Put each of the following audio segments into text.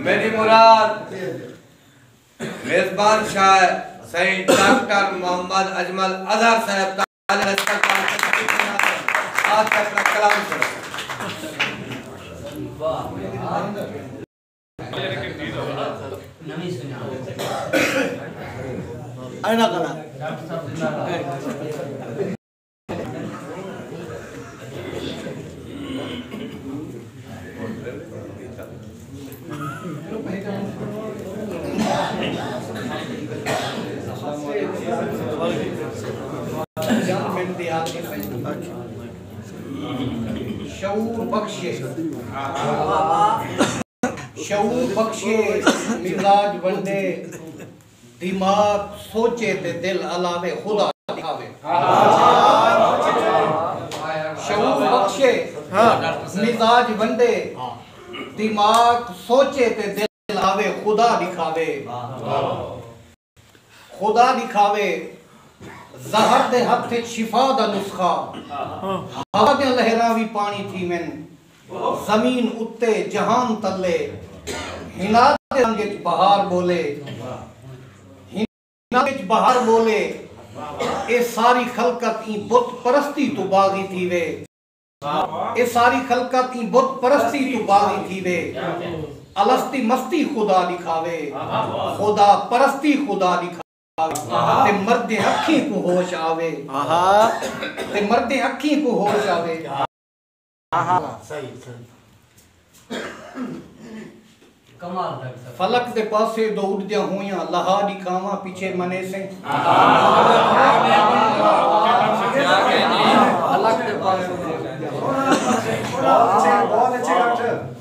मेरी मुराद मेजबान शाह सही डॉक्टर मोहम्मद अजमल अजहर साहब कलाम शऊर बख्शे मिजाज वंडे दिमाग सोचे ते दिल अलावे खुदा दिखावे। शऊर बख्शे मिजाज वंडे दिमाग सोचे ते दिल अलावे खुदा दिखावे। खुदा दिखावे जहर दे हथ शिफा दा नुस्खा हवा दे लहरावी पानी थी मैन जमीन उत्ते जहान तले हिना दे रंग विच बहार बोले हिना विच बहार बोले ए सारी खलकत ई बुत परस्ती तो बागी थी वे ए सारी खलकत ई बुत परस्ती तो बागी थी वे अलस्ती मस्ती खुदा दिखावे खुदा परस्ती खुदा दिखावे ते मर्दे अखी को होश आवे ते मर्दे अखी को होश आवे। सही कमाल फलक दे पासे दौड़ दिया होया लहा दिखावा पीछे मने से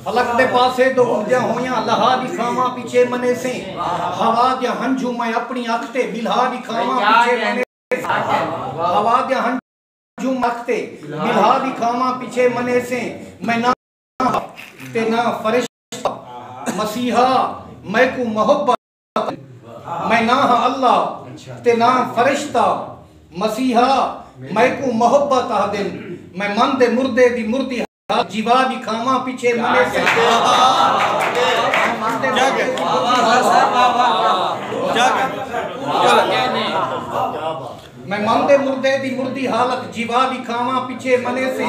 फलक दे पासे दौड़ दिया होया लहा दिखावा पीछे मने से हवा दे हंझू मैं अपनी अख ते बिल्हा दिखावा पीछे मने हवा दे हंझू अखते बिल्हा दिखावा पीछे मने से मैं ना ते ना फरिश्ता मसीहा मैं को मोहब्बत मैं ना अल्लाह ते ना फरिश्ता मसीहा मैं को मोहब्बत आ दिन मैं मन दे मुर्दे दी मुर्दी जीवा दिखावा पीछे मने से मैं मन दे मुर्दे दी मुर्दी हालत जीवा दिखावा पीछे मने से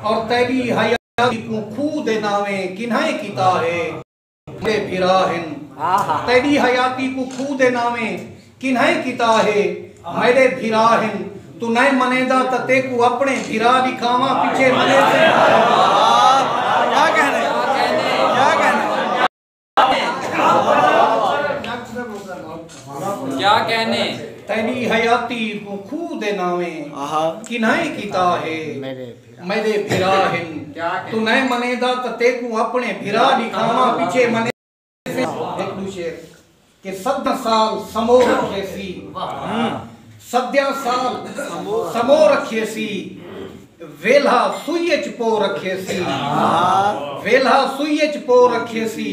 और तेरी हयाती को खू दे नावे किन्हाए कीता है मेरे भिराहिन तेरी हयाती को खू दे नावे किन्हाए कीता है मेरे भिराहिन तू नहीं मनेदा त ते को अपने भिरा दिखावा पीछे मने से क्या कहने तेरी हयाती को खू दे नावे किन्हाए कीता है मेरे भिराहिन तू नहीं मनेदा त ते को अपने भिरा दिखावा पीछे मने से। एक दूसरे के सद साल समो रखे सी सद्या साल समो रखे सी वेला सुईच पो रखे सी वेला सुईच पो रखे सी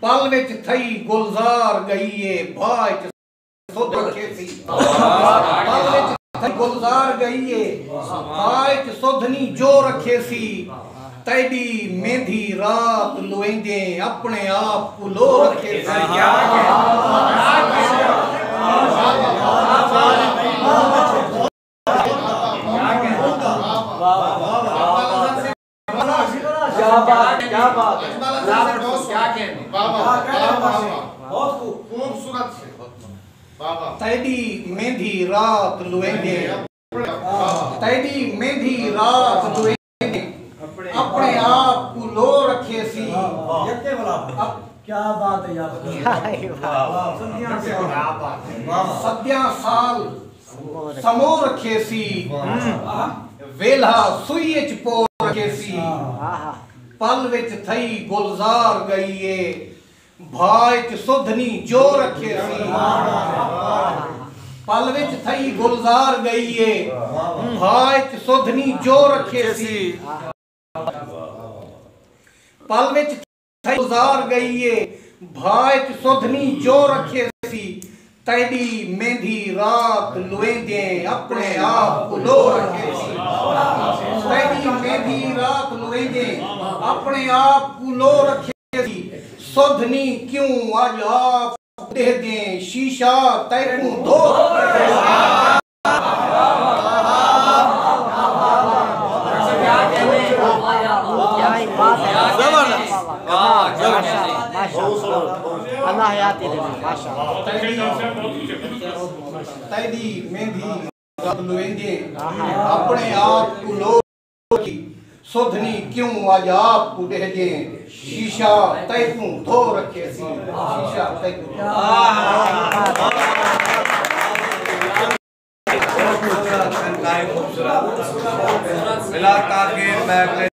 पल विच थई गुलजार गईए भाई सुध रखे सी पल विच थई गुलजार गईए भाई सुधनी जो रखे सी तेरी मेंधी रात लोएंदे अपने आप को लो रखे सी। क्या बात क्या कहने बहुत खूबसूरत से तेरी मेंधी रात लोएंदे तेरी मेंधी रात लोएंदे अपने आप को लो रखे सी। क्या बात है यार सद्या साल समो रखे सी वेला सुईच पो रखे सी पल विच थई गुलजार गईए भाई च सुधनी जो रखे सी पल विच थई गुलजार गईए भाई च सुधनी जो रखे सी पल विच थई गुलजार गईए भाई च सुधनी जो रखे सी तैडी मेंधी रात लुएंदे अपने आप को लो रखे सी तैडी मेंधी रात लुएंदे अपने आप को लो रखे सी सोधनी क्यों आज आप दे दे शीशा तैकू धो अल्लाह याद दे माशाअल्लाह तैदी मेंधी रात लुएंदे अपने आप को लो सोधनी क्यों आज आप को दे दे शीशा तैकू धो रखे सी शीशा तैकू खूबसूरत मिला ताकि मैं